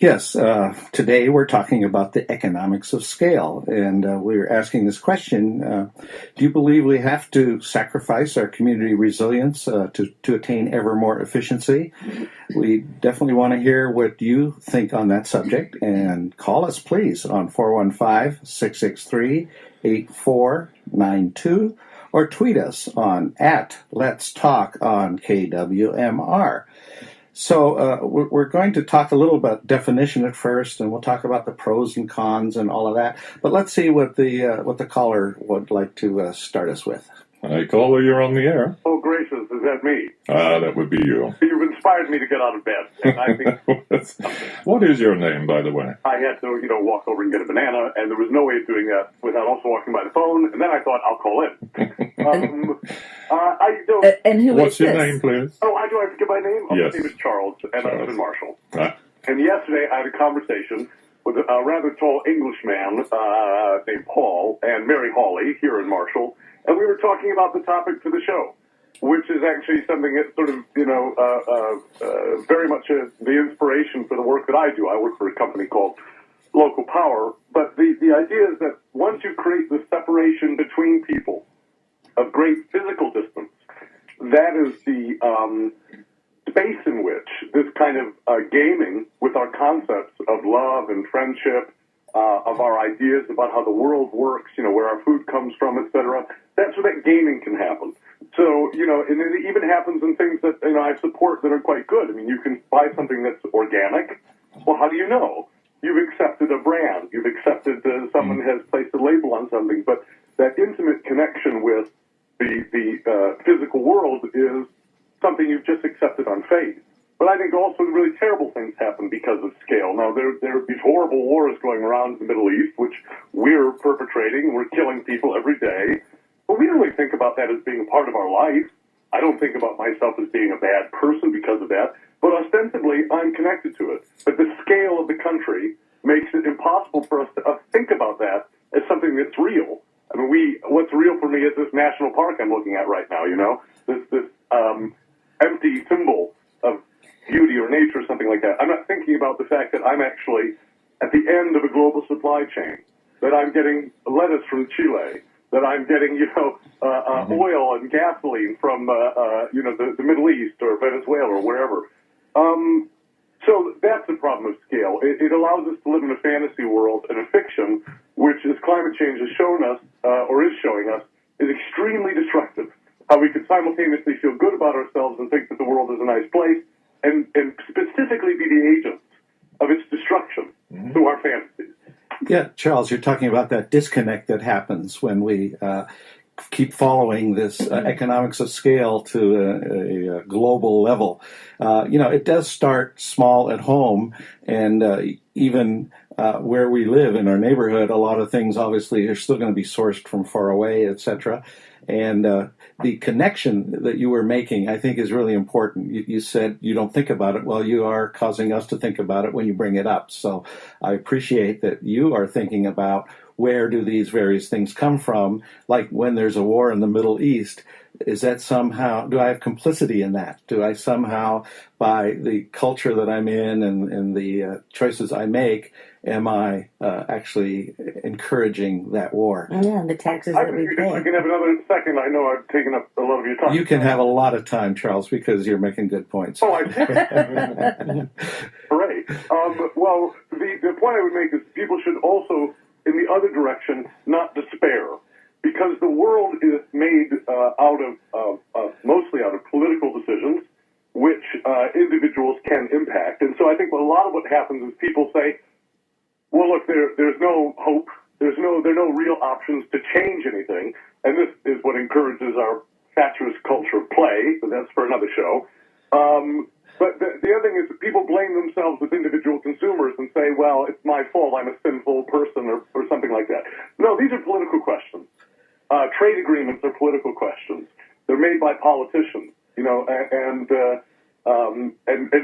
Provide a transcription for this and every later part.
Yes, today we're talking about the economics of scale, and we're asking this question, do you believe we have to sacrifice our community resilience to attain ever more efficiency? We definitely want to hear what you think on that subject, and call us please on 415-663-8492, or tweet us on Let's Talk on KWMR. So we're going to talk a little about definition at first, and we'll talk about the pros and cons and all of that. But let's see what the caller would like to start us with. Hi, caller, you're on the air. Oh, gracious, is that me? That would be you. You've inspired me to get out of bed. And I think What is your name, by the way? I had to, walk over and get a banana, and there was no way of doing that without also walking by the phone. And then I thought, I'll call in. And who What's is your this? name, please? Oh, do I have to give my name? Yes. My name is Charles, and I live in Marshall. And yesterday I had a conversation with a rather tall Englishman named Paul and Mary Hawley here in Marshall, and we were talking about the topic for the show, which is actually something that sort of, very much the inspiration for the work that I do. I work for a company called Local Power, but the idea is that once you create the separation between people of great physical distance, that is the space in which this kind of gaming with our concepts of love and friendship, of our ideas about how the world works, where our food comes from, etc. That's where that gaming can happen. So, and it even happens in things that, I support that are quite good. I mean, you can buy something that's organic. Well, how do you know? You've accepted a brand. You've accepted someone has placed a label on something. But that intimate connection with the physical world is something you've just accepted on faith. But I think also really terrible things happen because of scale. Now, there are these horrible wars going around in the Middle East, which we're perpetrating. We're killing people every day. But we don't really think about that as being a part of our life. I don't think about myself as being a bad person because of that. But ostensibly, I'm connected to it. But the scale of the country makes it impossible for us to think about that as something that's real. I mean, what's real for me is this national park I'm looking at right now, this empty symbol of beauty or nature or something like that. I'm not thinking about the fact that I'm actually at the end of a global supply chain, that I'm getting lettuce from Chile, that I'm getting, oil and gasoline from, the Middle East or Venezuela or wherever. So that's the problem of scale. It allows us to live in a fantasy world and a fiction, which, as climate change has shown us, or is showing us, is extremely destructive. How we could simultaneously feel good about ourselves and think that the world is a nice place, and specifically be the agents of its destruction through our fantasies. Yeah, Charles, you're talking about that disconnect that happens when we keep following this economics of scale to a global level. It does start small at home, and even where we live in our neighborhood, a lot of things obviously are still going to be sourced from far away, etc. And the connection that you were making, I think, is really important. You said you don't think about it. Well, you are causing us to think about it when you bring it up. So I appreciate that you are thinking about where do these various things come from? Like when there's a war in the Middle East, is that somehow, do I have complicity in that? Do I somehow, by the culture that I'm in and the choices I make, am I actually encouraging that war? Yeah, the taxes that we pay. I can have another second. I know I've taken up a lot of your time. You can have a lot of time, Charles, because you're making good points. Oh, I see. Hooray. Well, the point I would make is people should also, in the other direction, not despair. Because the world is made mostly out of political decisions, which individuals can impact. And so I think a lot of what happens is people say, well, look, there's no hope. There are no real options to change anything. And this is what encourages our fatuous culture of play, but that's for another show. But the other thing is that people blame themselves as individual consumers and say, well, it's my fault, I'm a sinful person or something like that. No, these are political questions. Trade agreements are political questions. They're made by politicians, and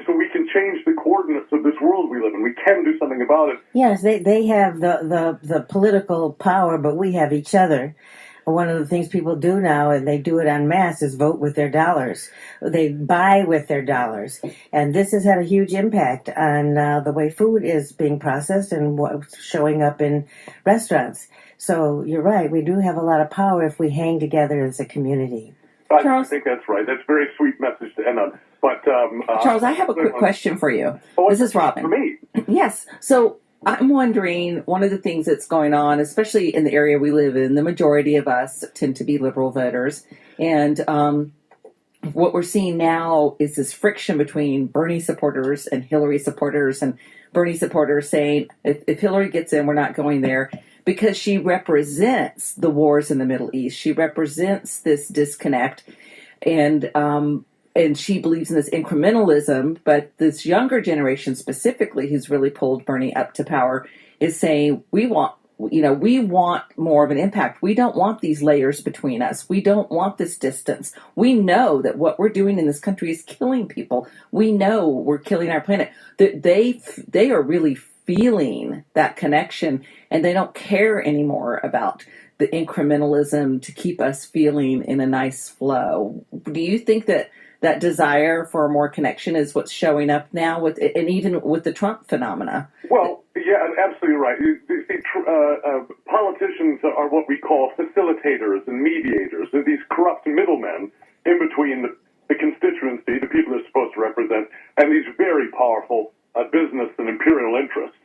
so we can change the coordinates of this world we live in. We can do something about it. Yes, they have the political power, but we have each other. one of the things people do now, and they do it en masse, is vote with their dollars. They buy with their dollars. And this has had a huge impact on the way food is being processed and what's showing up in restaurants. So you're right, we do have a lot of power if we hang together as a community. I Charles? think that's right. That's a very sweet message to end on. But Charles, I have a quick question for you. This is for Robin. me. Yes. So I'm wondering, one of the things that's going on, especially in the area we live in, the majority of us tend to be liberal voters. And what we're seeing now is this friction between Bernie supporters and Hillary supporters, and Bernie supporters saying, if Hillary gets in, we're not going there, because she represents the wars in the Middle East. She represents this disconnect, and she believes in this incrementalism. But this younger generation specifically, who's really pulled Bernie up to power, is saying, we want more of an impact. We don't want these layers between us. We don't want this distance. We know that what we're doing in this country is killing people. We know we're killing our planet. They are really feeling that connection, and they don't care anymore about the incrementalism to keep us feeling in a nice flow. Do you think that desire for more connection is what's showing up now and even with the Trump phenomena? Well, yeah, absolutely right. Politicians are what we call facilitators and mediators. They're these corrupt middlemen in between the constituency, the people they're supposed to represent, and these very powerful business and imperial interests.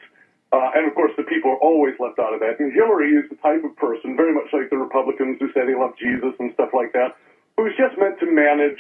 And, of course, the people are always left out of that. And Hillary is the type of person, very much like the Republicans who say they love Jesus and stuff like that, who's just meant to manage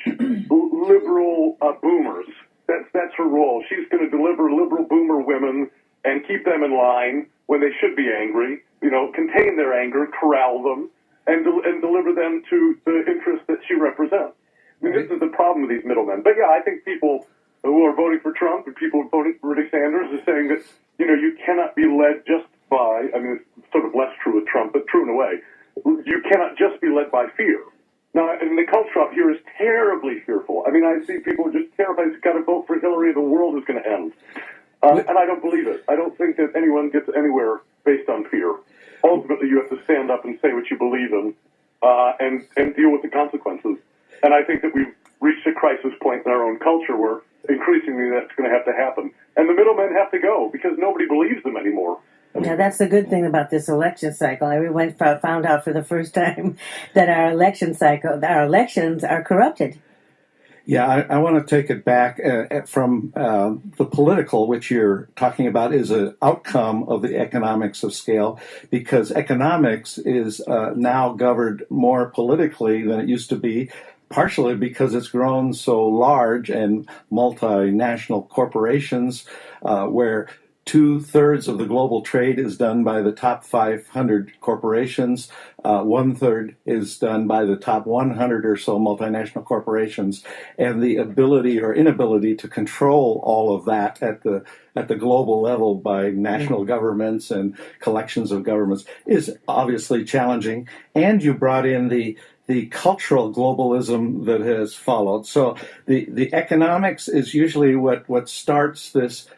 liberal boomers. That's her role. She's going to deliver liberal boomer women and keep them in line when they should be angry, contain their anger, corral them, and deliver them to the interests that she represents. I mean, this is the problem with these middlemen. But, yeah, I think people who are voting for Trump and people who are voting for Bernie Sanders are saying that, you cannot be led just by, I mean, it's sort of less true with Trump, but true in a way. You cannot just be led by fear. Now, and the culture up here is terribly fearful. I mean, I see people just terrified, you've got to vote for Hillary, the world is going to end. And I don't believe it. I don't think that anyone gets anywhere based on fear. Ultimately, you have to stand up and say what you believe in and deal with the consequences. And I think that we've reached a crisis point in our own culture where increasingly that's going to have to happen. And the middlemen have to go because nobody believes them anymore. Yeah, that's the good thing about this election cycle. Everyone found out for the first time that our elections are corrupted. Yeah, I want to take it back from the political, which you're talking about, is an outcome of the economics of scale, because economics is now governed more politically than it used to be, partially because it's grown so large and multinational corporations, where 2/3 of the global trade is done by the top 500 corporations. 1/3 is done by the top 100 or so multinational corporations. And the ability or inability to control all of that at the global level by national governments and collections of governments is obviously challenging. And you brought in the cultural globalism that has followed. So the economics is usually what starts this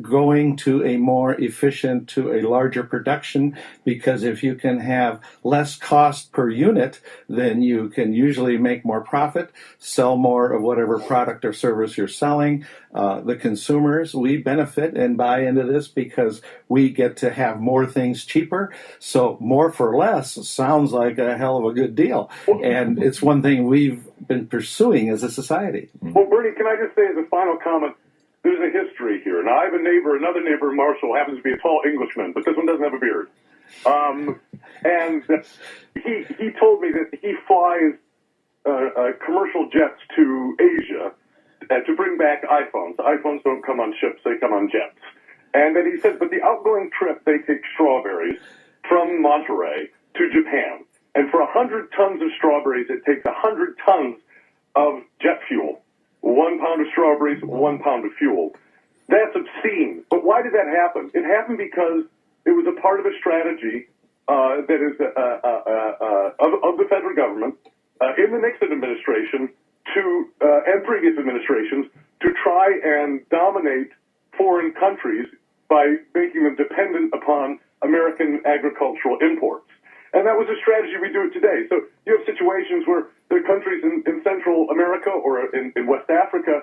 going to a more efficient, to a larger production, because if you can have less cost per unit, then you can usually make more profit, sell more of whatever product or service you're selling. The consumers, we benefit and buy into this because we get to have more things cheaper. So more for less sounds like a hell of a good deal. And it's one thing we've been pursuing as a society. Well, Bernie, can I just say as a final comment, there's a history here. Now, I have another neighbor, Marshall, happens to be a tall Englishman, but this one doesn't have a beard. And he told me that he flies commercial jets to Asia to bring back iPhones. iPhones don't come on ships, they come on jets. And then he said, but the outgoing trip, they take strawberries from Monterey to Japan. And for 100 tons of strawberries, it takes 100 tons of jet fuel. 1 pound of strawberries, 1 pound of fuel. That's obscene. But why did that happen? It happened because it was a part of a strategy that is of the federal government in the Nixon administration and previous administrations to try and dominate foreign countries by making them dependent upon American agricultural imports. And that was a strategy we do it today. So you have situations where there are countries in Central America or in West Africa,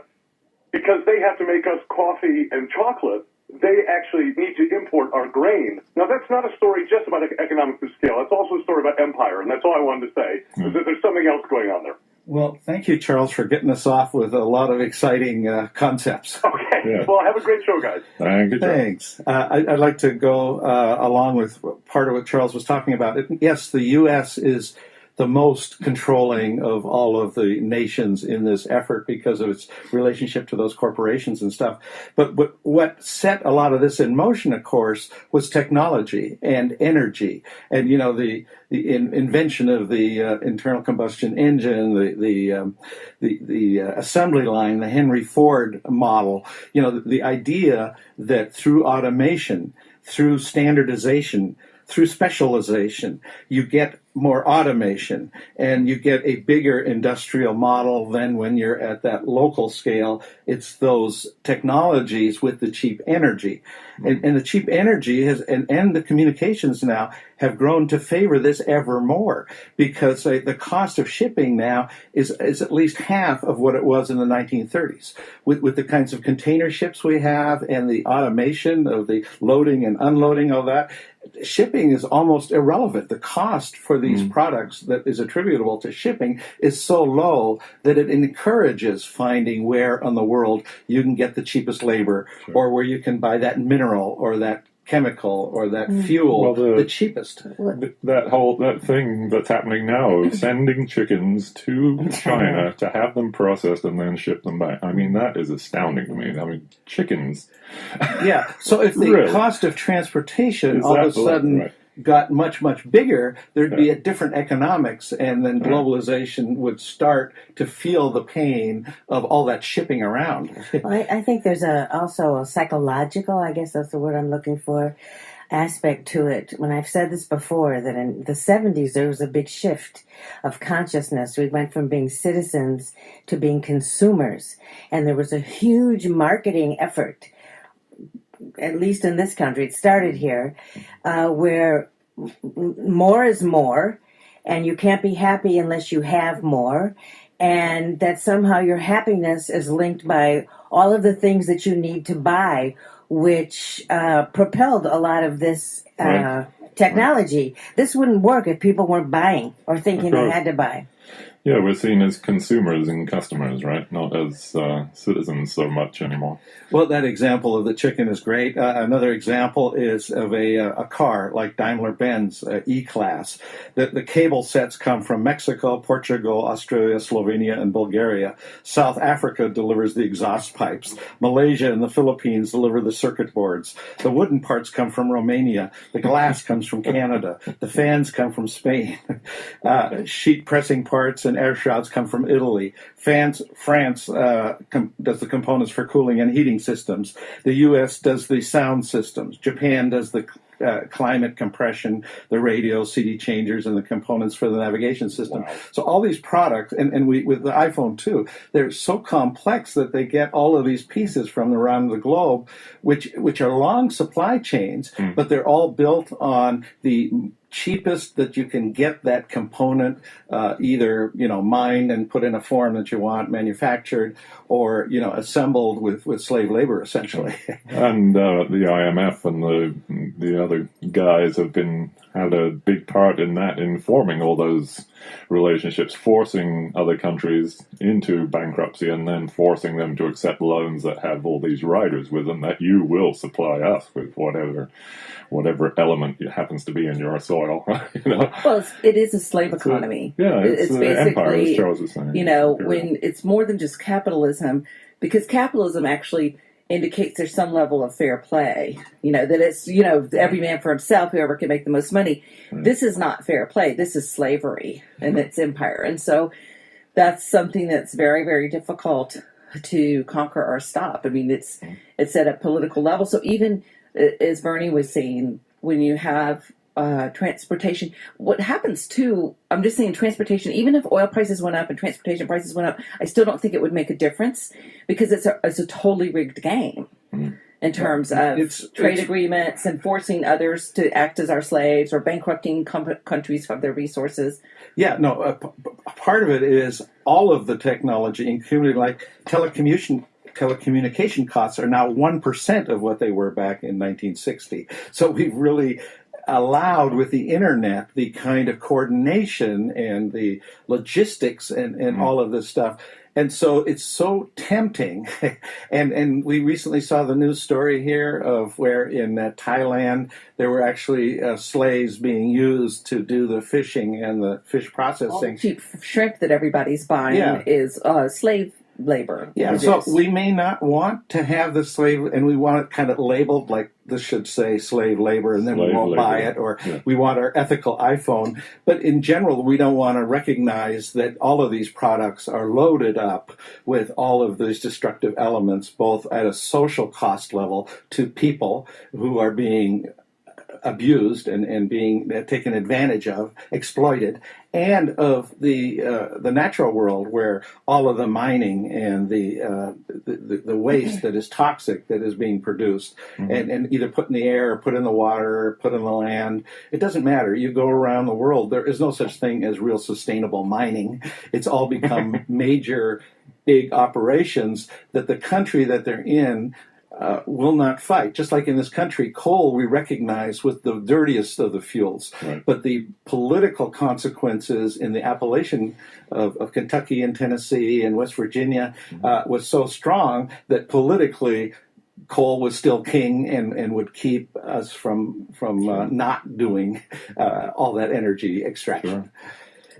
because they have to make us coffee and chocolate, they actually need to import our grain. Now, that's not a story just about economics of scale. It's also a story about empire, and that's all I wanted to say, is that there's something else going on there. Well, thank you, Charles, for getting us off with a lot of exciting concepts. Okay. Yeah. Well, have a great show, guys. Thank you, Charles. Thanks. I'd like to go along with part of what Charles was talking about. Yes, the U.S. is the most controlling of all of the nations in this effort because of its relationship to those corporations and stuff. But what set a lot of this in motion, of course, was technology and energy, and the invention of the internal combustion engine, the assembly line, the Henry Ford model. The idea that through automation, through standardization, through specialization, you get more automation and you get a bigger industrial model than when you're at that local scale. It's those technologies with the cheap energy. And the cheap energy and the communications now have grown to favor this ever more, because the cost of shipping now is at least half of what it was in the 1930s. With the kinds of container ships we have and the automation of the loading and unloading, all that, shipping is almost irrelevant. The cost for these products that is attributable to shipping is so low that it encourages finding where on the world you can get the cheapest labor, or where you can buy that mineral or that chemical or that fuel the cheapest. That thing that's happening now of sending chickens to China to have them processed and then ship them back. I mean, that is astounding to me. I mean, chickens. Yeah. So if the Really? cost of transportation all of a sudden got much, much bigger, there'd be a different economics, and then globalization would start to feel the pain of all that shipping around. Well, I think there's also a psychological, I guess that's the word I'm looking for, aspect to it. When I've said this before, that in the 70s there was a big shift of consciousness. We went from being citizens to being consumers, and there was a huge marketing effort, at least in this country, it started here, where more is more, and you can't be happy unless you have more, and that somehow your happiness is linked by all of the things that you need to buy, which propelled a lot of this technology. This wouldn't work if people weren't buying or thinking they had to buy. Yeah, we're seen as consumers and customers, right? Not as citizens so much anymore. Well, that example of the chicken is great. Another example is of a car like Daimler-Benz E-Class. The cable sets come from Mexico, Portugal, Australia, Slovenia, and Bulgaria. South Africa delivers the exhaust pipes. Malaysia and the Philippines deliver the circuit boards. The wooden parts come from Romania. The glass comes from Canada. The fans come from Spain. Sheet pressing parts and air shrouds come from Italy. France does the components for cooling and heating systems. The U.S. does the sound systems. Japan does the climate compression, the radio, CD changers, and the components for the navigation system. Wow. So all these products, and we with the iPhone too, they're so complex that they get all of these pieces from around the globe, which are long supply chains, but they're all built on the cheapest that you can get that component, either mined and put in a form that you want, manufactured, or assembled with slave labor, essentially. And the IMF and the other guys have had a big part in that, in forming all those relationships, forcing other countries into bankruptcy and then forcing them to accept loans that have all these riders with them, that you will supply us with whatever element it happens to be in your soil. Well, it is a slave economy. It's basically, empire, as Charles was saying. When it's more than just capitalism, because capitalism actually indicates there's some level of fair play. That it's every man for himself, whoever can make the most money. Right. This is not fair play. This is slavery, and it's empire, and so that's something that's very, very difficult to conquer or stop. I mean, it's at a political level. So even as Bernie was saying, when you have transportation, what happens too, I'm just saying transportation, even if oil prices went up and transportation prices went up, I still don't think it would make a difference, because it's a totally rigged game. in terms of trade agreements and forcing others to act as our slaves or bankrupting countries of their resources. Yeah, no, part of it is all of the technology, including like telecommunication costs are now 1% of what they were back in 1960. So we've really allowed with the internet the kind of coordination and the logistics and all of this stuff. And so it's so tempting. And we recently saw the news story here of where in Thailand there were actually slaves being used to do the fishing and the fish processing. All the cheap shrimp that everybody's buying is slave labor. Yeah, so we may not want to have the slave, and we want it kind of labeled like this should say slave labor, and then we won't buy it, or we want our ethical iPhone. But in general, we don't want to recognize that all of these products are loaded up with all of these destructive elements, both at a social cost level to people who are being abused and being taken advantage of, exploited, and of the natural world where all of the mining and the waste that is toxic that is being produced and either put in the air or put in the water or put in the land. It doesn't matter. You go around the world, there is no such thing as real sustainable mining. It's all become major, big operations that the country that they're in will not fight. Just like in this country, coal we recognize with the dirtiest of the fuels. Right. But the political consequences in the Appalachian of Kentucky and Tennessee and West Virginia was so strong that politically coal was still king and would keep us from not doing all that energy extraction. Sure.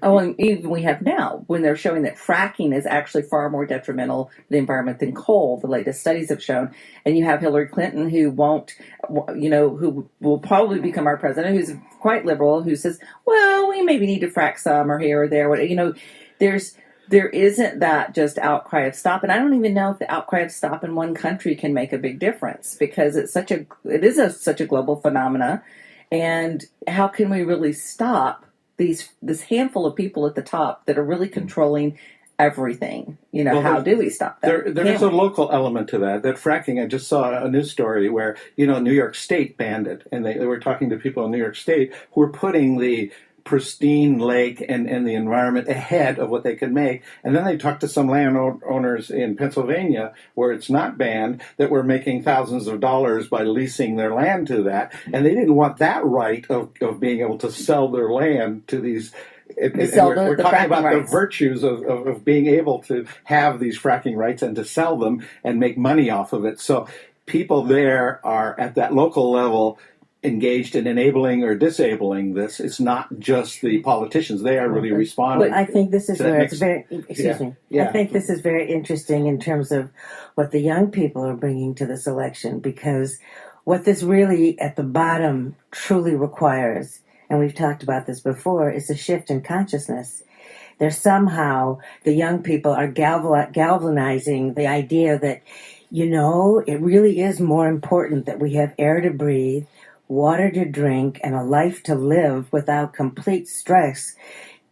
Oh, and even we have now, when they're showing that fracking is actually far more detrimental to the environment than coal, the latest studies have shown. And you have Hillary Clinton, who who will probably become our president, who's quite liberal, who says, well, we maybe need to frack some or here or there. There isn't that just outcry of stop. And I don't even know if the outcry of stop in one country can make a big difference, because it is such a global phenomena. And how can we really stop this handful of people at the top that are really controlling everything? How do we stop that? There is a local element to that fracking. I just saw a news story where, New York State banned it. And they were talking to people in New York State who were putting the pristine lake and the environment ahead of what they could make. And then they talked to some landowners in Pennsylvania where it's not banned that were making thousands of dollars by leasing their land to that. And they didn't want that right of being able to sell their land to these. We're talking about the virtues of being able to have these fracking rights and to sell them and make money off of it. So people there are at that local level engaged in enabling or disabling this. It's not just the politicians. They are really responding. But I think this is where it's very, excuse me. I think this is very interesting in terms of what the young people are bringing to this election, because what this really at the bottom truly requires, and we've talked about this before, is a shift in consciousness. There's somehow the young people are galvanizing the idea that, it really is more important that we have air to breathe, water to drink, and a life to live without complete stress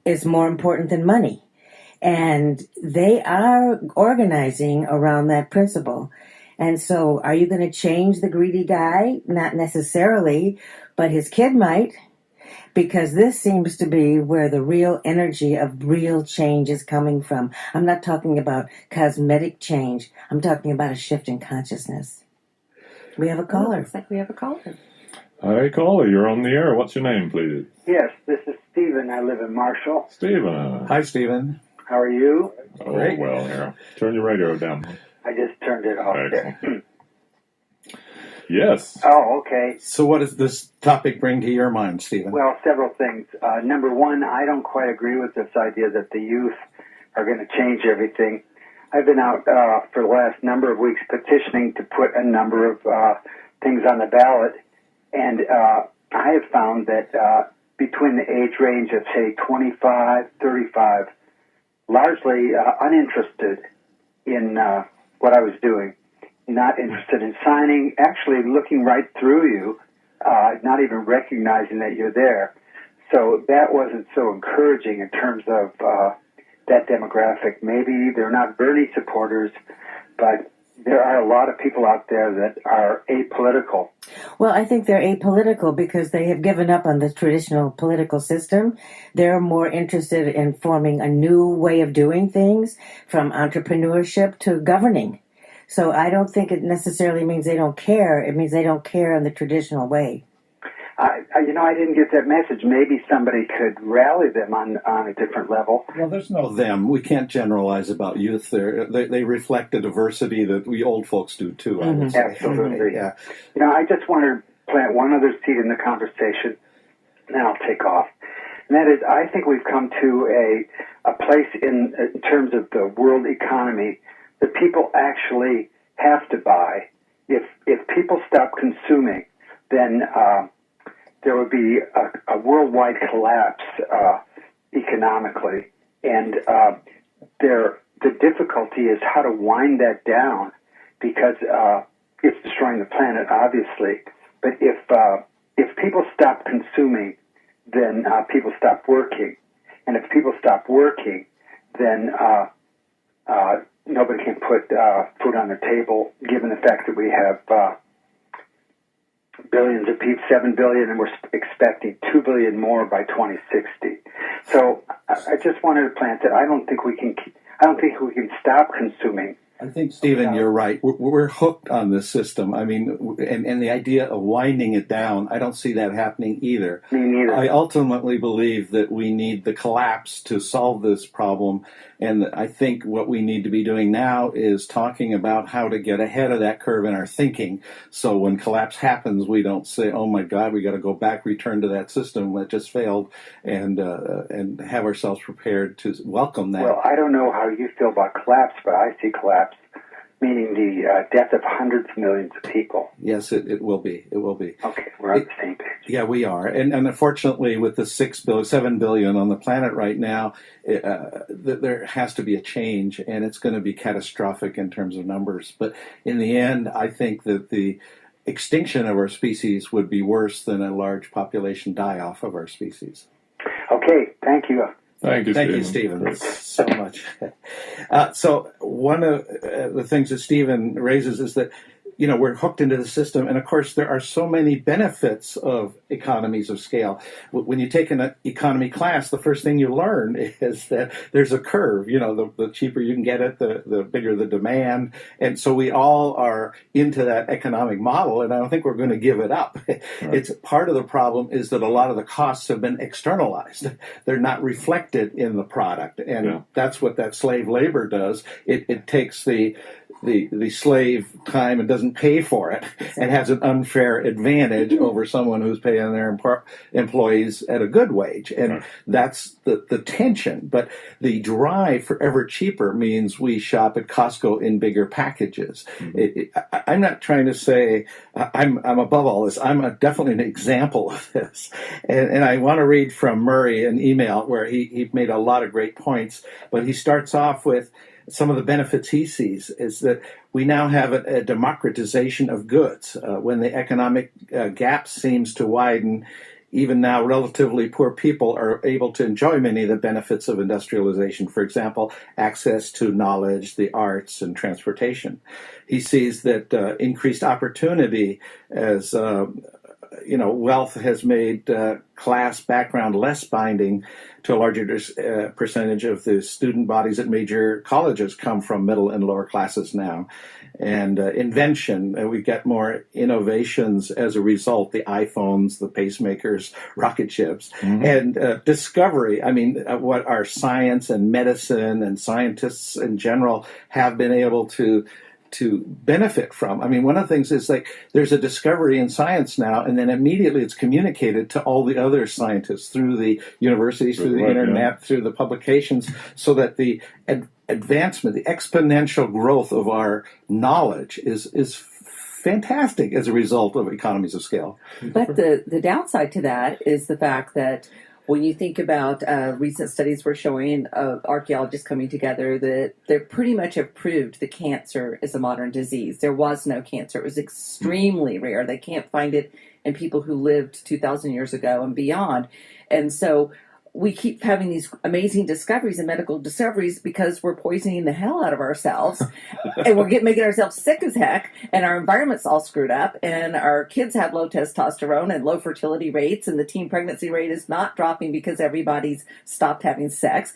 is more important than money. And they are organizing around that principle. And so are you going to change the greedy guy? Not necessarily, but his kid might, because this seems to be where the real energy of real change is coming from. I'm not talking about cosmetic change. I'm talking about a shift in consciousness. We have a caller. Looks like we have a caller. Hi, caller. You're on the air. What's your name, please? Yes, this is Stephen. I live in Marshall. Stephen. Hi, Stephen. How are you? Oh, well, here. Turn your radio down. I just turned it off there. Yes. Oh, okay. So what does this topic bring to your mind, Stephen? Well, several things. Number one, I don't quite agree with this idea that the youth are going to change everything. I've been out for the last number of weeks petitioning to put a number of things on the ballot. And I have found that between the age range of, say, 25, 35, largely uninterested in what I was doing, not interested in signing, actually looking right through you, not even recognizing that you're there. So that wasn't so encouraging in terms of that demographic. Maybe they're not Bernie supporters, but there are a lot of people out there that are apolitical. Well, I think they're apolitical because they have given up on the traditional political system. They're more interested in forming a new way of doing things, from entrepreneurship to governing. So I don't think it necessarily means they don't care. It means they don't care in the traditional way. I didn't get that message. Maybe somebody could rally them on a different level. Well, there's no them. We can't generalize about youth. They reflect a diversity that we old folks do too, I would say. Absolutely. Yeah. I just want to plant one other seed in the conversation, and then I'll take off. And that is, I think we've come to a place in terms of the world economy that people actually have to buy. If people stop consuming, then there would be a worldwide collapse economically, and the difficulty is how to wind that down, because it's destroying the planet, obviously. But if people stop consuming, then people stop working, and if people stop working, then nobody can put food on the table, given the fact that we have billions of people, 7 billion, and we're expecting 2 billion more by 2060. So I just wanted to plant that. I don't think we can stop consuming. I think, Stephen, you're right. We're hooked on this system. I mean, and the idea of winding it down, I don't see that happening either. Me neither. I ultimately believe that we need the collapse to solve this problem. And I think what we need to be doing now is talking about how to get ahead of that curve in our thinking. So when collapse happens, we don't say, oh my God, we got to go back, return to that system that just failed, and have ourselves prepared to welcome that. Well, I don't know how you feel about collapse, but I see collapse, meaning the death of hundreds of millions of people. Yes, it will be. It will be. Okay, we're on the same page. Yeah, we are. And unfortunately, with the 7 billion on the planet right now, there has to be a change, and it's going to be catastrophic in terms of numbers. But in the end, I think that the extinction of our species would be worse than a large population die-off of our species. Okay, thank you. Thank you, Stephen, so much. So one of the things that Stephen raises is that, we're hooked into the system. And of course, there are so many benefits of economies of scale. When you take an economy class, the first thing you learn is that there's a curve. The cheaper you can get it, the bigger the demand. And so we all are into that economic model, and I don't think we're going to give it up. Right. It's part of the problem is that a lot of the costs have been externalized. They're not reflected in the product. And that's what that slave labor does. It takes the slave time and doesn't pay for it, and has an unfair advantage over someone who's paying their employees at a good wage. And that's the tension. But the drive for ever cheaper means we shop at Costco in bigger packages. I'm not trying to say I'm above all this. I'm definitely an example of this. And I want to read from Murray an email where he made a lot of great points, but he starts off with some of the benefits he sees is that we now have a democratization of goods. When the economic gap seems to widen, even now relatively poor people are able to enjoy many of the benefits of industrialization. For example, access to knowledge, the arts, and transportation. He sees that increased opportunity as wealth has made class background less binding to a larger percentage of the student bodies at major colleges come from middle and lower classes now. And invention, we get more innovations as a result, the iPhones, the pacemakers, rocket ships, and discovery. I mean, what our science and medicine and scientists in general have been able to benefit from. I mean, one of the things is there's a discovery in science now, and then immediately it's communicated to all the other scientists through the universities, through the internet, through the publications, so that the advancement, the exponential growth of our knowledge is fantastic as a result of economies of scale. But the downside to that is the fact that when you think about recent studies were showing of archaeologists coming together that they pretty much have proved that cancer is a modern disease. There was no cancer. It was extremely rare. They can't find it in people who lived 2,000 years ago and beyond. And so we keep having these amazing discoveries and medical discoveries because we're poisoning the hell out of ourselves and we're making ourselves sick as heck, and our environment's all screwed up, and our kids have low testosterone and low fertility rates, and the teen pregnancy rate is not dropping because everybody's stopped having sex.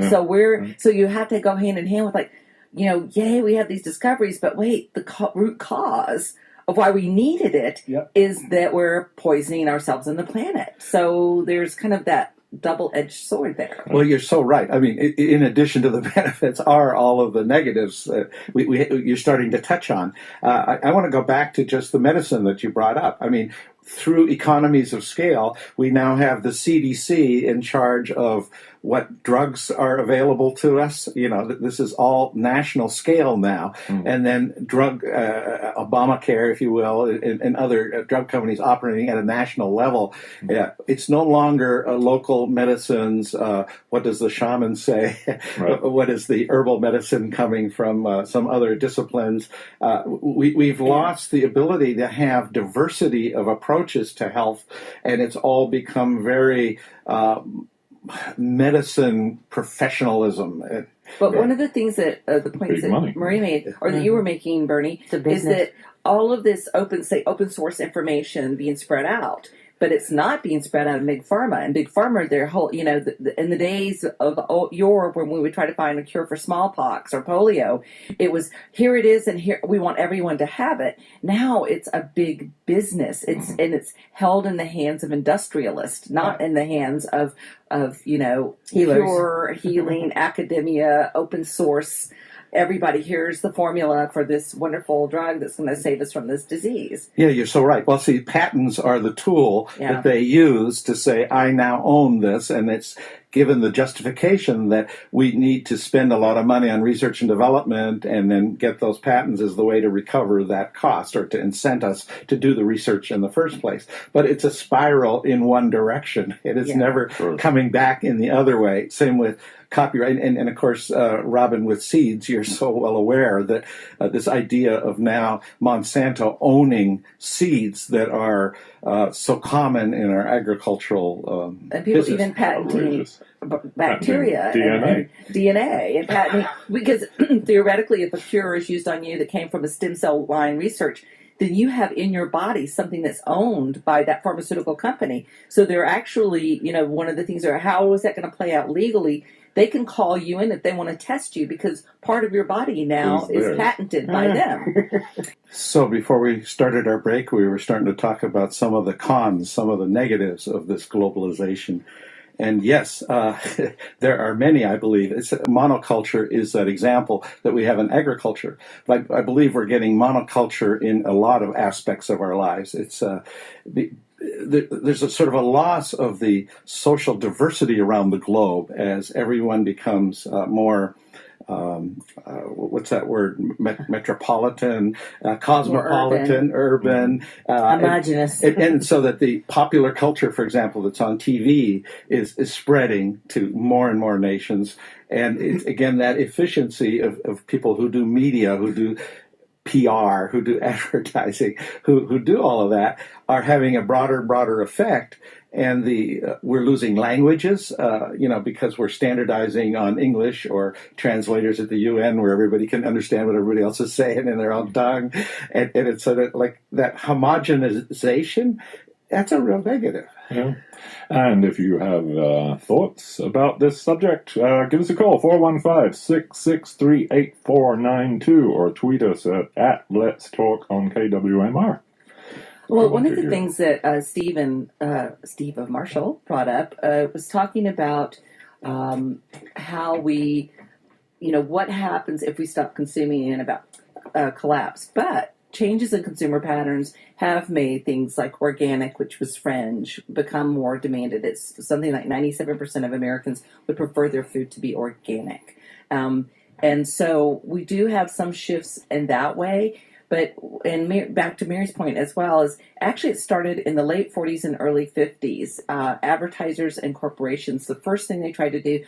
So you have to go hand in hand with, like, yay, we have these discoveries, but wait, the root cause of why we needed it is that we're poisoning ourselves and the planet. So there's kind of that double-edged sword there. Well, you're so right. I mean, in addition to the benefits are all of the negatives you're starting to touch on. I want to go back to just the medicine that you brought up. I mean, through economies of scale, we now have the CDC in charge of what drugs are available to us. This is all national scale now. And then Obamacare, if you will, and other drug companies operating at a national level. It's no longer local medicines. What does the shaman say? Right. What is the herbal medicine coming from some other disciplines? We've lost the ability to have diversity of approaches to health, and it's all become very medicine professionalism. But one of the things that the points Big money. that Marie made, or that you were making, Bernie, is that all of this open source information being spread out, but it's not being spread out in Big Pharma. And Big Pharma, their whole, in the days of yore, when we would try to find a cure for smallpox or polio, it was, here it is, and here we want everyone to have it. Now it's a big business. And it's held in the hands of industrialists, not in the hands of Healers. pure healing, academia, open source. Everybody, here's the formula for this wonderful drug that's going to save us from this disease. Yeah, you're so right. Well, see, patents are the tool that they use to say, I now own this, and it's given the justification that we need to spend a lot of money on research and development and then get those patents as the way to recover that cost or to incent us to do the research in the first place. But it's a spiral in one direction. It is never coming back in the other way. Same with copyright. And of course, Robin, with seeds, you're so well aware that this idea of now Monsanto owning seeds that are so common in our agricultural and people business. even patenting bacteria DNA. and DNA and patenting, because theoretically, if a cure is used on you that came from a stem cell line research, then you have in your body something that's owned by that pharmaceutical company. So they're actually, one of the things are, how is that going to play out legally? They can call you in if they want to test you, because part of your body now is patented by them. So before we started our break, we were starting to talk about some of the cons, some of the negatives of this globalization. And yes, there are many, I believe. Monoculture is that example that we have in agriculture. But I believe we're getting monoculture in a lot of aspects of our lives. There's a sort of a loss of the social diversity around the globe as everyone becomes more, what's that word? Metropolitan, cosmopolitan, urban, homogenous. and so that the popular culture, for example, that's on TV is spreading to more and more nations. And it's, again, that efficiency of people who do media, who do PR, who do advertising, who do all of that, are having a broader and broader effect. And we're losing languages, because we're standardizing on English or translators at the UN, where everybody can understand what everybody else is saying in their own tongue, and it's sort of like that homogenization. That's a real negative. Yeah. And if you have thoughts about this subject, give us a call, 415-663-8492, or tweet us at Let's Talk on KWMR. Well, one of the things that Steve of Marshall brought up was talking about how we, what happens if we stop consuming and about collapse. But changes in consumer patterns have made things like organic, which was fringe, become more demanded. It's something like 97% of Americans would prefer their food to be organic. And so we do have some shifts in that way. But, and back to Mary's point as well, is actually it started in the late 40s and early 50s. Advertisers and corporations, the first thing they tried to do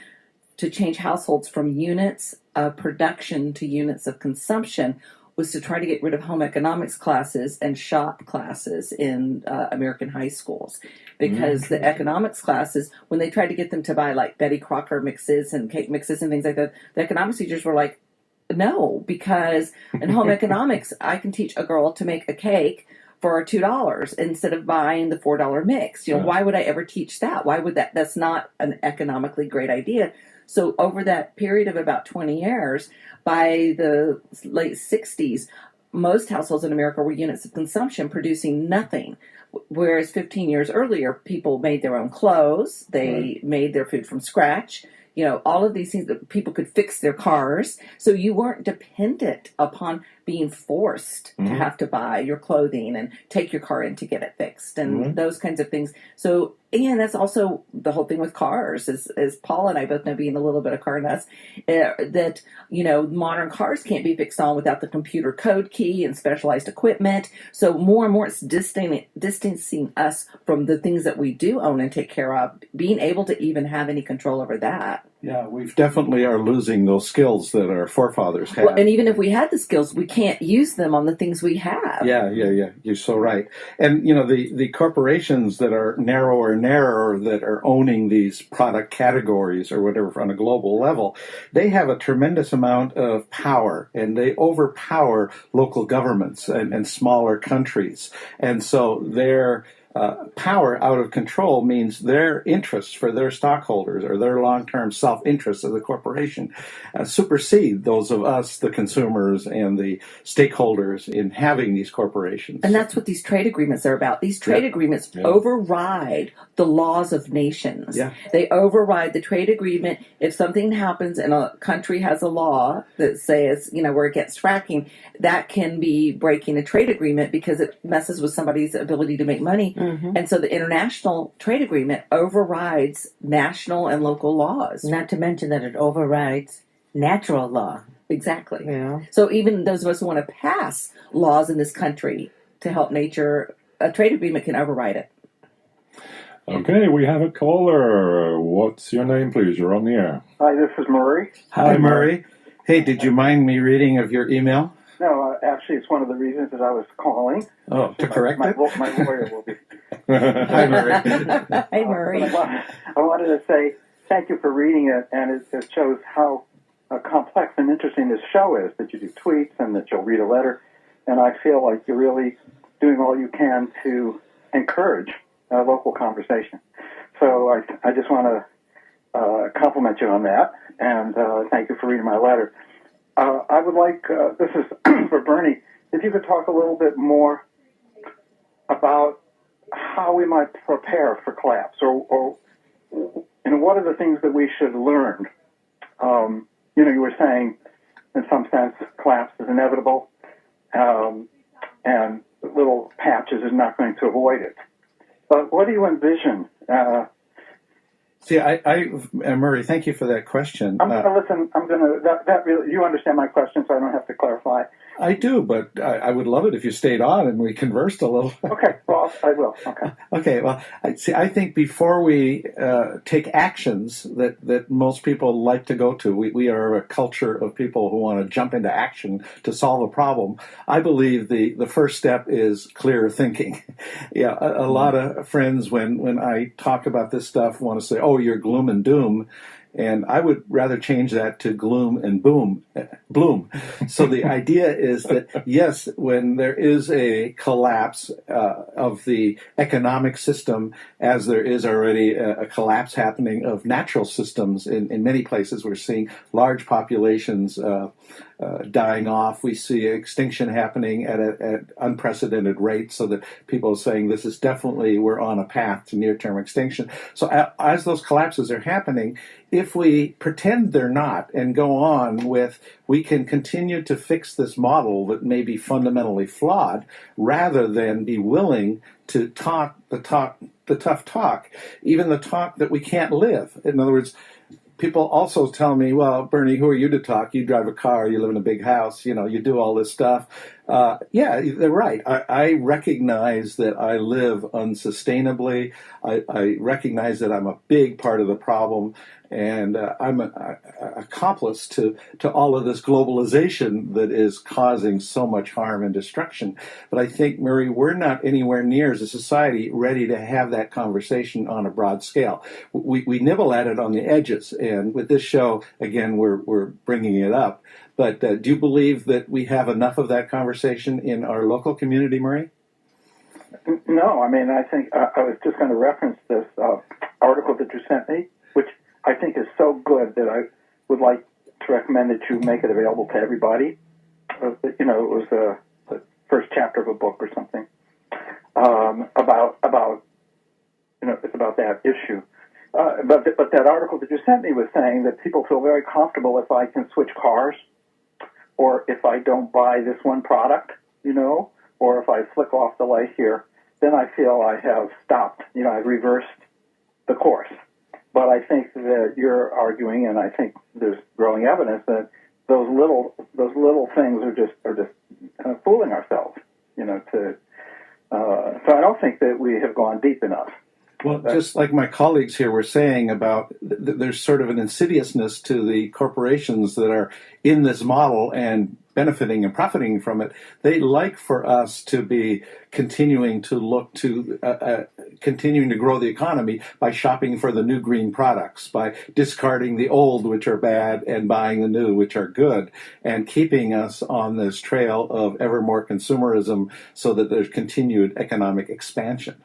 to change households from units of production to units of consumption was to try to get rid of home economics classes and shop classes in American high schools. Because the economics classes, when they tried to get them to buy like Betty Crocker mixes and cake mixes and things like that, the economics teachers were like, no, because in home economics, I can teach a girl to make a cake for $2 instead of buying the $4 mix. You know, why would I ever teach that? Why would that? That's not an economically great idea. So over that period of about 20 years, by the late 60s, most households in America were units of consumption producing nothing. Whereas 15 years earlier, people made their own clothes, they made their food from scratch. You know, all of these things that people could fix their cars. So you weren't dependent upon being forced to have to buy your clothing and take your car in to get it fixed and those kinds of things. So, and that's also the whole thing with cars, as Paul and I both know, being a little bit of car nuts, that, you know, modern cars can't be fixed on without the computer code key and specialized equipment. So more and more it's distancing us from the things that we do own and take care of, being able to even have any control over that. Yeah, we definitely are losing those skills that our forefathers had. Well, and even if we had the skills, we can't use them on the things we have. Yeah. You're so right. And, you know, the corporations that are narrower and narrower that are owning these product categories or whatever on a global level, they have a tremendous amount of power, and they overpower local governments and smaller countries. And so they're power out of control means their interests for their stockholders or their long-term self-interests of the corporation supersede those of us, the consumers and the stakeholders in having these corporations. And that's what these trade agreements are about. These trade agreements override the laws of nations. Yeah. They override the trade agreement. If something happens and a country has a law that says, you know, we're against fracking, that can be breaking a trade agreement because it messes with somebody's ability to make money. And so the international trade agreement overrides national and local laws. Not to mention that it overrides natural law. Exactly. Yeah. So even those of us who want to pass laws in this country to help nature, a trade agreement can override it. Okay, we have a caller. What's your name, please? You're on the air. Hi, this is Murray. Hi, Murray. Hey, did you mind me reading of your email? No, actually, it's one of the reasons that I was calling. Oh, to correct it? My lawyer will be. Hi, Murray. Hi, Murray. I wanted to say thank you for reading it, and it shows how complex and interesting this show is, that you do tweets and that you'll read a letter. And I feel like you're really doing all you can to encourage local conversation. So I just want to compliment you on that, and thank you for reading my letter. I would like, this is for Bernie, if you could talk a little bit more about how we might prepare for collapse, or what are the things that we should learn? You know, you were saying, in some sense, collapse is inevitable, and little patches is not going to avoid it. But what do you envision? See, Murray, thank you for that question. I'm going to listen. That really, you understand my question, so I don't have to clarify. I do, but I would love it if you stayed on and we conversed a little. Okay, well, I will. Okay. Okay, well, I think before we take actions that most people like to go to, we are a culture of people who want to jump into action to solve a problem. I believe the first step is clear thinking. Yeah, a lot of friends, when I talk about this stuff, want to say, oh, you're gloom and doom. And I would rather change that to gloom and bloom. So the idea is that, yes, when there is a collapse of the economic system, as there is already a collapse happening of natural systems in many places, we're seeing large populations dying off. We see extinction happening at unprecedented rates, so that people are saying this is definitely, we're on a path to near-term extinction. So as those collapses are happening, if we pretend they're not and go on with, we can continue to fix this model that may be fundamentally flawed, rather than be willing to talk the tough talk, even the talk that we can't live. In other words, people also tell me, well, Bernie, who are you to talk? You drive a car, you live in a big house, you know, you do all this stuff. Yeah, they're right. I recognize that I live unsustainably. I recognize that I'm a big part of the problem, and I'm an accomplice to all of this globalization that is causing so much harm and destruction. But I think, Murray, we're not anywhere near as a society ready to have that conversation on a broad scale. We nibble at it on the edges, and with this show, again, we're bringing it up. But do you believe that we have enough of that conversation in our local community, Murray? No, I mean, I think I was just going to reference this article that you sent me, which I think is so good that I would like to recommend that you make it available to everybody. It was the first chapter of a book or something about it's about that issue. But that article that you sent me was saying that people feel very comfortable if I can switch cars, or if I don't buy this one product, or if I flick off the light here, then I feel I have stopped, I've reversed the course. But I think that you're arguing, and I think there's growing evidence that those little things are just kind of fooling ourselves, so I don't think that we have gone deep enough. Well, just like my colleagues here were saying about there's sort of an insidiousness to the corporations that are in this model and benefiting and profiting from it. They like for us to be continuing to look to continuing to grow the economy by shopping for the new green products, by discarding the old, which are bad, and buying the new, which are good, and keeping us on this trail of ever more consumerism so that there's continued economic expansion.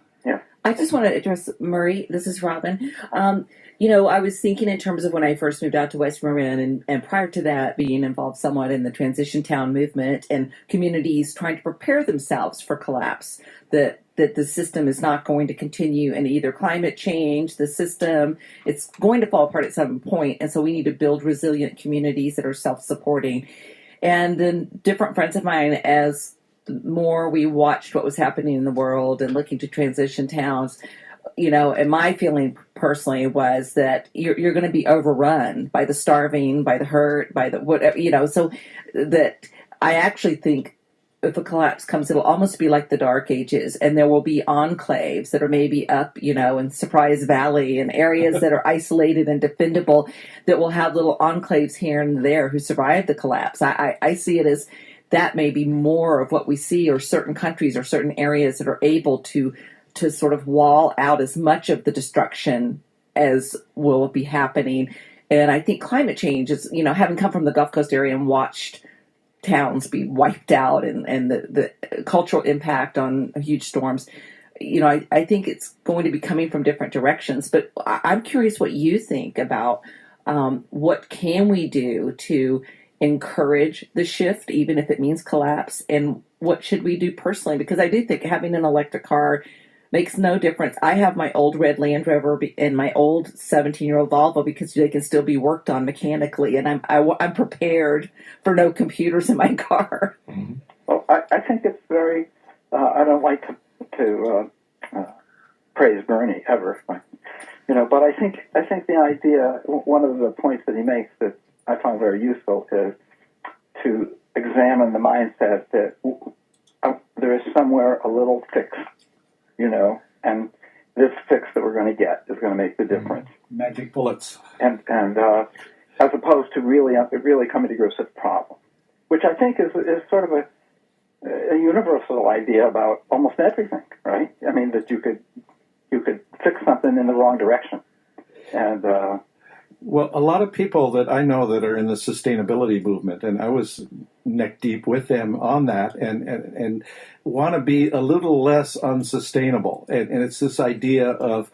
I just want to address Murray. This is Robin. I was thinking in terms of when I first moved out to West Marin, and prior to that, being involved somewhat in the transition town movement and communities trying to prepare themselves for collapse. That the system is not going to continue, and either climate change, the system, it's going to fall apart at some point, and so we need to build resilient communities that are self-supporting. And then different friends of mine, as more we watched what was happening in the world and looking to transition towns, and my feeling personally was that you're going to be overrun by the starving, by the hurt, by the whatever, so that I actually think if a collapse comes, it'll almost be like the Dark Ages, and there will be enclaves that are maybe up, in Surprise Valley and areas that are isolated and defendable that will have little enclaves here and there who survived the collapse. I see it as that may be more of what we see, or certain countries or certain areas that are able to sort of wall out as much of the destruction as will be happening. And I think climate change is, having come from the Gulf Coast area and watched towns be wiped out and the cultural impact on huge storms, I think it's going to be coming from different directions. But I'm curious what you think about what can we do to encourage the shift, even if it means collapse, and what should we do personally? Because I do think having an electric car makes no difference. I have my old red Land Rover and my old 17-year-old Volvo because they can still be worked on mechanically, and I'm prepared for no computers in my car. Mm-hmm. Well, I think it's very. I don't like to praise Bernie ever, but I think the idea. One of the points that he makes that I find very useful is to examine the mindset that there is somewhere a little fix, and this fix that we're going to get is going to make the difference. Magic bullets. And as opposed to really coming to grips with the problem, which I think is sort of a universal idea about almost everything, right? I mean, that you could fix something in the wrong direction, and well, a lot of people that I know that are in the sustainability movement, and I was neck deep with them on that, and want to be a little less unsustainable. And it's this idea of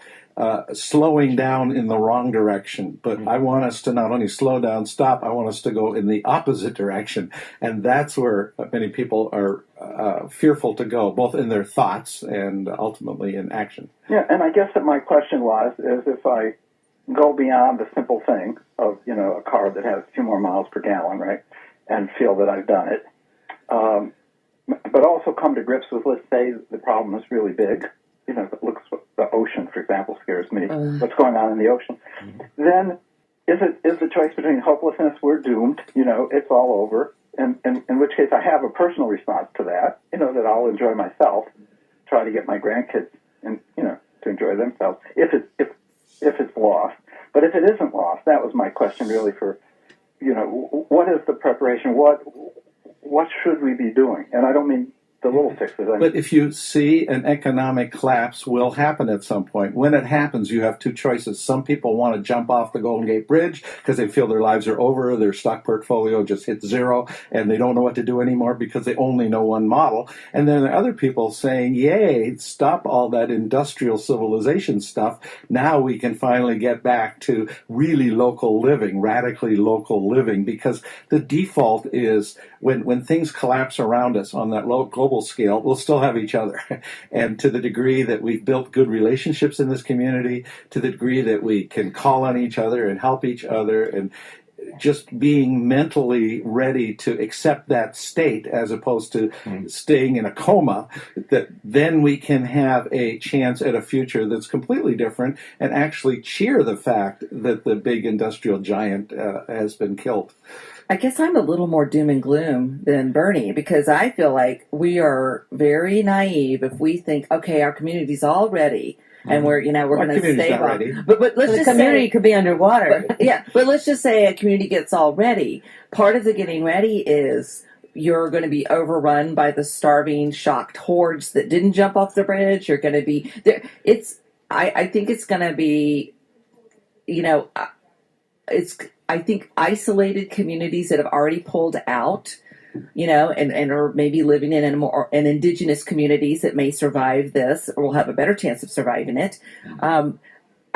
slowing down in the wrong direction. But I want us to not only slow down, stop, I want us to go in the opposite direction. And that's where many people are fearful to go, both in their thoughts and ultimately in action. Yeah, and I guess that my question is if I go beyond the simple thing of, a car that has a few more miles per gallon, right, and feel that I've done it, but also come to grips with, let's say, the problem is really big, the ocean, for example, scares me, what's going on in the ocean, then is the choice between hopelessness, we're doomed, it's all over, and in which case I have a personal response to that, that I'll enjoy myself, try to get my grandkids and, to enjoy themselves if it's lost. But if it isn't lost, that was my question really for, what is the preparation? What should we be doing? And I don't mean the little fixes. But if you see an economic collapse will happen at some point. When it happens, you have two choices. Some people want to jump off the Golden Gate Bridge because they feel their lives are over, their stock portfolio just hit zero, and they don't know what to do anymore because they only know one model. And then there are other people saying, yay, stop all that industrial civilization stuff. Now we can finally get back to really local living, radically local living, because the default is when things collapse around us on that global scale, we'll still have each other. And to the degree that we've built good relationships in this community, to the degree that we can call on each other and help each other, and just being mentally ready to accept that state as opposed to staying in a coma, that then we can have a chance at a future that's completely different and actually cheer the fact that the big industrial giant has been killed. I guess I'm a little more doom and gloom than Bernie, because I feel like we are very naive if we think, okay, our community's all ready and we're going to stay not ready. But let's The just community say, could be underwater. but let's just say a community gets all ready. Part of the getting ready is you're going to be overrun by the starving, shocked hordes that didn't jump off the bridge. You're going to be there. I think it's going to be, I think isolated communities that have already pulled out, and are maybe living in an indigenous communities that may survive this or will have a better chance of surviving it.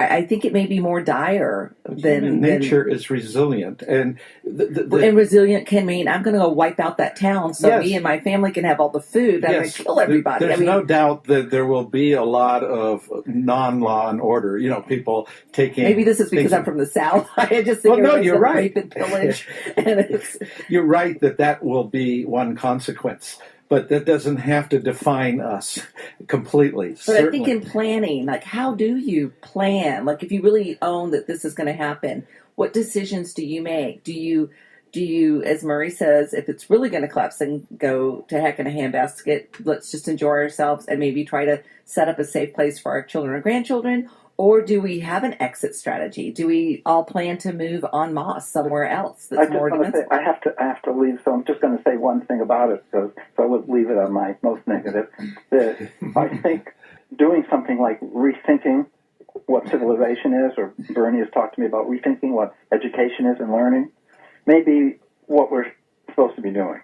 I think it may be more dire than nature is resilient, and and resilient can mean I'm going to go wipe out that town so me and my family can have all the food. I'm going to kill everybody. There's no doubt that there will be a lot of non-law and order. People taking. Maybe this is because I'm from the South. I just think you're right. Rape and pillage, and you're right that will be one consequence. But that doesn't have to define us completely. But certainly. I think in planning, like, how do you plan? Like, if you really own that this is going to happen, what decisions do you make? Do you, as Murray says, if it's really going to collapse, then go to heck in a handbasket. Let's just enjoy ourselves and maybe try to set up a safe place for our children or grandchildren. Or do we have an exit strategy? Do we all plan to move en masse somewhere else that's more defensible? I have to leave, so I'm just going to say one thing about it, so I would leave it on my most negative. That I think doing something like rethinking what civilization is, or Bernie has talked to me about rethinking what education is and learning, may be what we're supposed to be doing.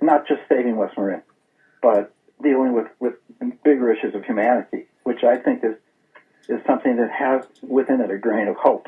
Not just saving West Marin, but dealing with bigger issues of humanity, which I think is something that has within it a grain of hope,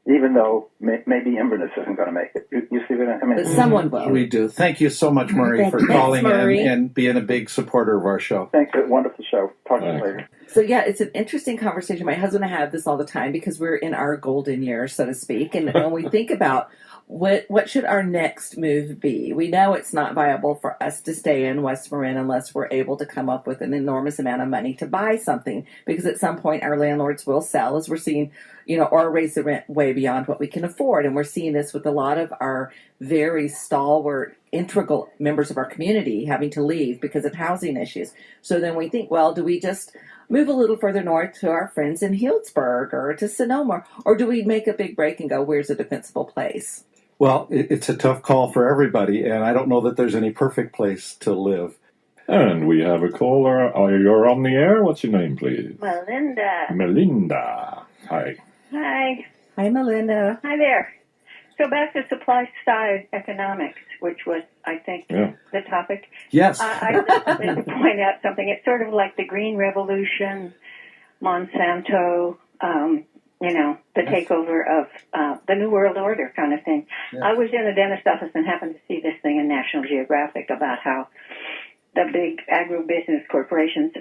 even though maybe Inverness isn't going to make it. You see what I mean? But someone will. We do. Thank you so much, Murray, for calling in and being a big supporter of our show. Thanks. Wonderful show. Talk to you later. So, it's an interesting conversation. My husband and I have this all the time because we're in our golden years, so to speak. And when we think about what should our next move be, we know it's not viable for us to stay in West Marin unless we're able to come up with an enormous amount of money to buy something, because at some point our landlords will sell, as we're seeing, or raise the rent way beyond what we can afford. And we're seeing this with a lot of our very stalwart, integral members of our community having to leave because of housing issues. So then we think, well, do we just move a little further north to our friends in Healdsburg or to Sonoma, or do we make a big break and go, where's a defensible place? Well, it's a tough call for everybody, and I don't know that there's any perfect place to live. And we have a caller. You're on the air. What's your name, please? Melinda. Hi. Hi. Hi, Melinda. Hi there. So back to supply side economics, which was, I think, the topic. Yes. I just wanted to point out something. It's sort of like the Green Revolution, Monsanto, the takeover of the New World Order kind of thing. Yeah. I was in a dentist office and happened to see this thing in National Geographic about how the big agribusiness corporations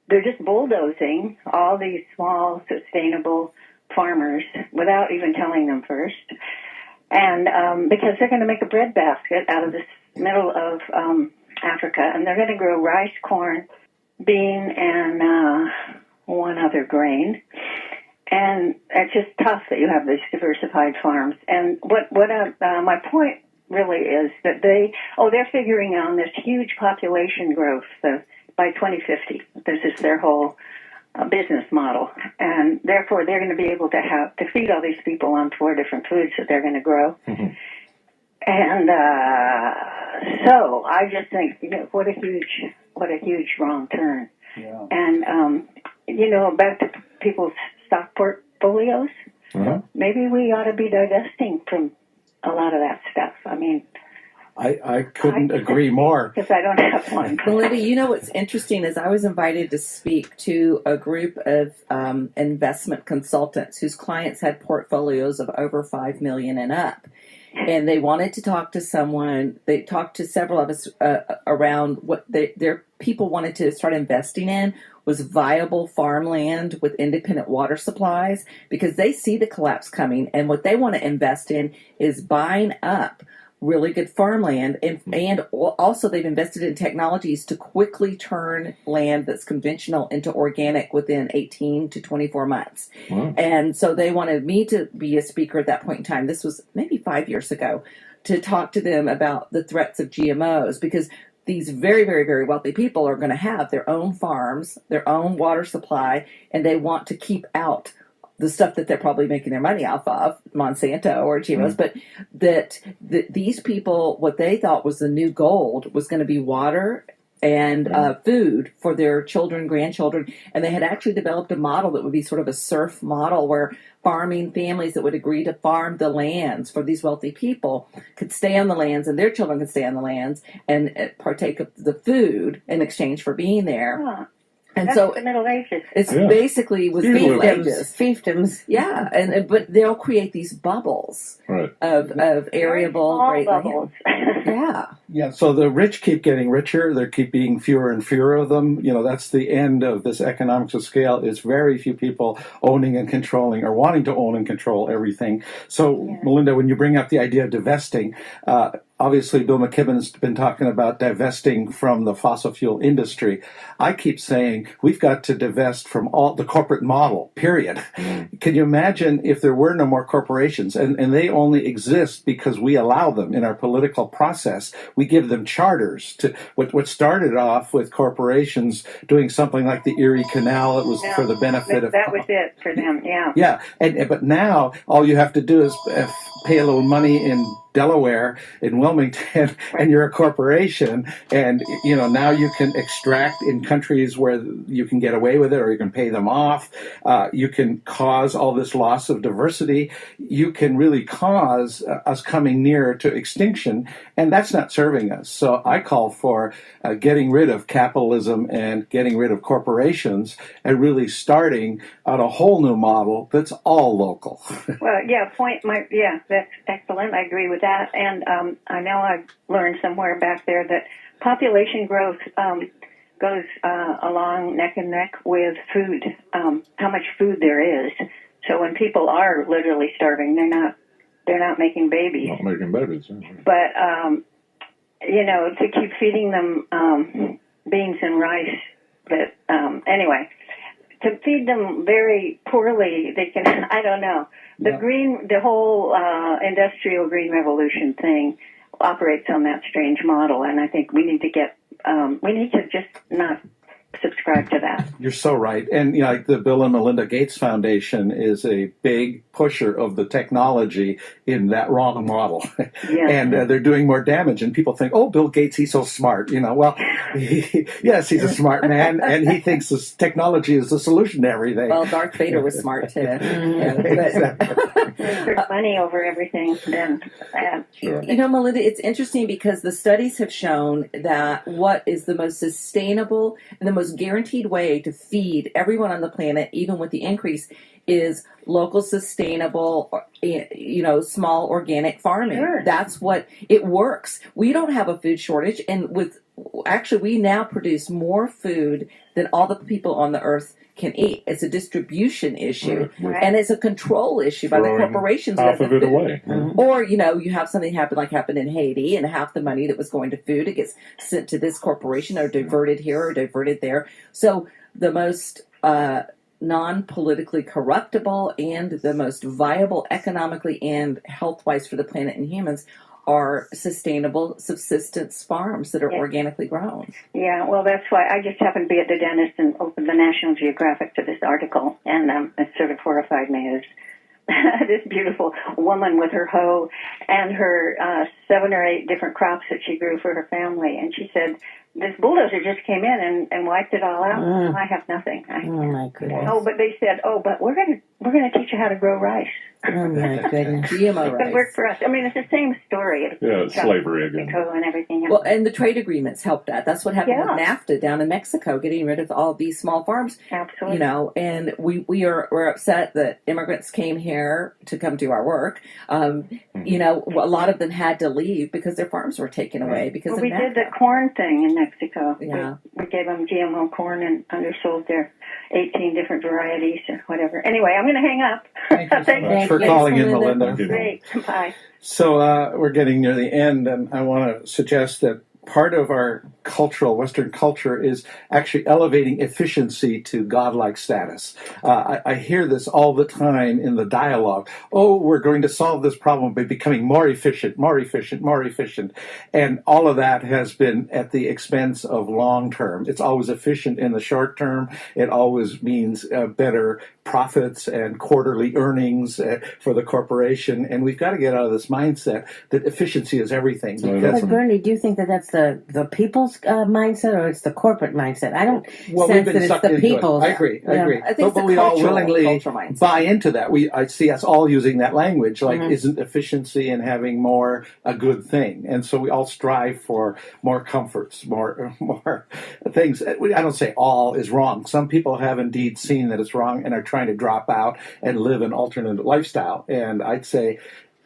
they're just bulldozing all these small sustainable farmers without even telling them first, and because they're going to make a breadbasket out of this middle of Africa, and they're going to grow rice, corn, bean, and one other grain. And it's just tough that you have these diversified farms. And what my point really is that they're figuring on this huge population growth by 2050. This is their whole business model, and therefore they're going to be able to feed all these people on 4 different foods that they're going to grow. Mm-hmm. And so I just think, what a huge wrong turn. Yeah. And back to people's stock portfolios. Uh-huh. Maybe we ought to be divesting from a lot of that stuff. I mean, I couldn't agree more. because I don't have one. Melinda, what's interesting is I was invited to speak to a group of investment consultants whose clients had portfolios of over $5 million and up. And they wanted to talk to someone. They talked to several of us around what their people wanted to start investing in was viable farmland with independent water supplies, because they see the collapse coming. And what they want to invest in is buying up really good farmland, and also they've invested in technologies to quickly turn land that's conventional into organic within 18 to 24 months. Wow. And so they wanted me to be a speaker at that point in time. This was maybe 5 years ago, to talk to them about the threats of GMOs, because these very, very, very wealthy people are going to have their own farms, their own water supply, and they want to keep out the stuff that they're probably making their money off of, Monsanto or GMOs, but that these people, what they thought was the new gold was going to be water and food for their children, grandchildren. And they had actually developed a model that would be sort of a serf model, where farming families that would agree to farm the lands for these wealthy people could stay on the lands, and their children could stay on the lands and partake of the food in exchange for being there. Huh. And That's so the Middle Ages. it's basically was Middle Ages. Fiefdoms. Yeah, but they'll create these bubbles Right. of arable Small great bubbles. Yeah. Yeah, so the rich keep getting richer. There keep being fewer and fewer of them. That's the end of this economics of scale, is very few people owning and controlling or wanting to own and control everything. So, Melinda, when you bring up the idea of divesting, obviously Bill McKibben's been talking about divesting from the fossil fuel industry. I keep saying we've got to divest from all the corporate model, period. Can you imagine if there were no more corporations, and they only exist because we allow them in our political process? We give them charters to what started off with corporations doing something like the Erie Canal. It was for the benefit of... That was it for them, yeah. Yeah, but now all you have to do is pay a little money in Delaware, in Wilmington, and you're a corporation, and now you can extract in countries where you can get away with it, or you can pay them off. You can cause all this loss of diversity. You can really cause us coming near to extinction, and that's not serving us. So I call for getting rid of capitalism and getting rid of corporations, and really starting on a whole new model that's all local. Well, that's excellent. I agree with that. And I know I've learned somewhere back there that population growth goes along neck and neck with food, how much food there is. So when people are literally starving, they're not making babies. Not making babies. Yeah. But to keep feeding them beans and rice, anyway, to feed them very poorly, they can, I don't know. The whole industrial green revolution thing operates on that strange model, and I think we need to just not subscribe to that. You're so right. And like the Bill and Melinda Gates Foundation is a big pusher of the technology in that wrong model. Yeah. And they're doing more damage. And people think, oh, Bill Gates, he's so smart. Well, yes, he's a smart man, and he thinks this technology is the solution to everything. Well, Darth Vader was smart too. There's money over everything. Then, Melinda, it's interesting because the studies have shown that what is the most sustainable and the most guaranteed way to feed everyone on the planet, even with the increase, is local, sustainable, small organic farming. Sure. That's what it works. We don't have a food shortage, and we now produce more food than all the people on the earth can eat. It's a distribution issue, right. And it's a control issue by the corporations. Half of it away. Mm-hmm. Or, you have something happened in Haiti, and half the money that was going to food, it gets sent to this corporation or diverted here or diverted there. So the most non-politically corruptible and the most viable economically and health-wise for the planet and humans are sustainable subsistence farms that are Yeah. organically grown. Yeah, well, that's why I just happened to be at the dentist and opened the National Geographic to this article, and it sort of horrified me as this beautiful woman with her hoe and her 7 or 8 different crops that she grew for her family, and she said, this bulldozer just came in and wiped it all out. I have nothing. Oh my goodness. Oh, but they said, but we're gonna teach you how to grow rice. Oh my goodness. GMO It's gonna work rice. for us. I mean, it's the same story. Yeah, it's slavery again. Mexico and everything else. Well, and the trade agreements helped that. That's what happened with Yeah. NAFTA down in Mexico, getting rid of all these small farms. Absolutely. You know, and we're upset that immigrants came here to come do our work. You know, a lot of them had to leave because their farms were taken away because Well, of we NAFTA. did the corn thing in Mexico. Yeah. We gave them GMO corn and undersold their 18 different varieties or whatever. Anyway, I'm going to hang up. Thank you so Thank much you. for Thanks, calling in, Melinda. Melinda. Thank you. Great. Bye. So we're getting near the end, and I want to suggest that part of our Western culture is actually elevating efficiency to godlike status. I hear this all the time in the dialogue. Oh, we're going to solve this problem by becoming more efficient, more efficient, more efficient. And all of that has been at the expense of long term. It's always efficient in the short term. It always means better profits and quarterly earnings for the corporation. And we've got to get out of this mindset that efficiency is everything. Because But Bernie, do you think that that's the people's mindset or it's the corporate mindset? I don't Well, sense we've been that it's sucked the into people's. it. I agree. Yeah. I think But it's we a all cultural willingly mindset. buy into that. I see us all using that language. Like, Mhm. isn't efficiency and having more a good thing? And so we all strive for more comforts, more things. I don't say all is wrong. Some people have indeed seen that it's wrong and are trying to drop out and live an alternate lifestyle. And I'd say,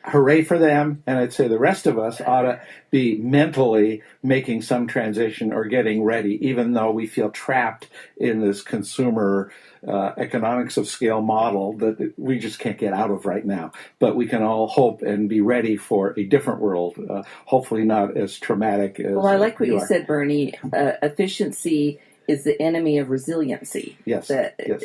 hooray for them, and I'd say the rest of us ought to be mentally making some transition or getting ready, even though we feel trapped in this consumer economics of scale model that we just can't get out of right now. But we can all hope and be ready for a different world, hopefully not as traumatic as Well, I like what you are. said, Bernie. Efficiency is the enemy of resiliency. Yes, That yes.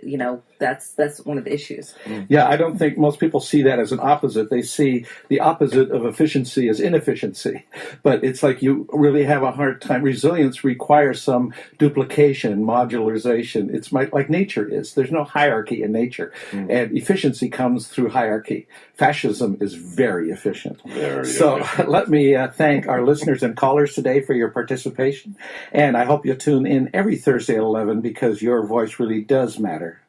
you know, that's one of the issues. Yeah, I don't think most people see that as an opposite. They see the opposite of efficiency as inefficiency. But it's like you really have a hard time. Resilience requires some duplication, modularization. It's like nature is. There's no hierarchy in nature. And efficiency comes through hierarchy. Fascism is very efficient. So let me thank our listeners and callers today for your participation. And I hope you tune in every Thursday at 11 because your voice really does matter.